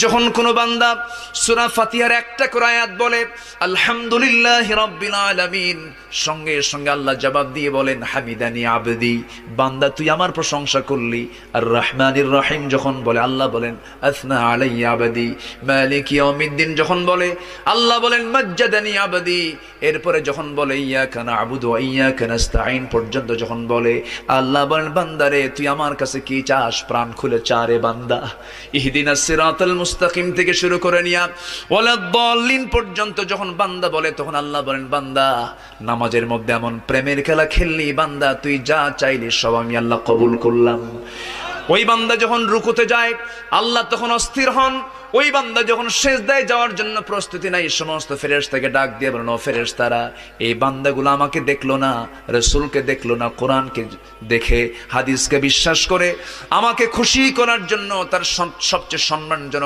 যখন কোনো বান্দা সূরা ফাতিহার একটা করে আয়াত বলে আলহামদুলিল্লাহি রাব্বিল আলামিন, সঙ্গে সঙ্গে আল্লাহ জবাব দিয়ে বলেন হামিদানি আবদি, বান্দা তুই আমার প্রশংসা করলি। আর রহমানির রহিম যখন বলে আল্লাহ বলেন আসনা আলাইয়া আবদি। মালিক ইয়াউমিদ্দিন যখন বলে আল্লাহ বলেন মাজ্জাদানি আবদি। এরপরে যখন বলে ইয়াকা না'বুদু ওয়া ইয়াকা নাস্তাঈন পর্যন্ত যখন বলে আল্লাহ বলেন বান্দারে তুই আমার কাছে কি চাস, প্রাণ খুলে চা রে বান্দা। ইহদিনাস সিরাতাল মুস্তাকিম থেকে শুরু করে নিয়া ওয়ালাদ-দাল্লিন পর্যন্ত যখন বান্দা বলে তখন আল্লাহ বলেন বান্দা নামাজের মধ্যে এমন প্রেমের খেলা খেললি বান্দা, তুই যা চাইলি সব আমি আল্লাহ কবুল করলাম। ওই বান্দা যখন রুকুতে যায় আল্লাহ তখন অস্থির হন। ওই বান্দা যখন সিজদায় যাওয়ার জন্য প্রস্তুতি নাই, সমস্ত ফেরেশতাকে ডাক দিয়ে বলেন ও ফেরেশতারা, এই বান্দাগুলো আমাকে দেখলো না, রাসূলকে দেখলো না, কোরআনকে দেখে হাদিসকে বিশ্বাস করে আমাকে খুশি করার জন্য তার সবচেয়ে সম্মানজনক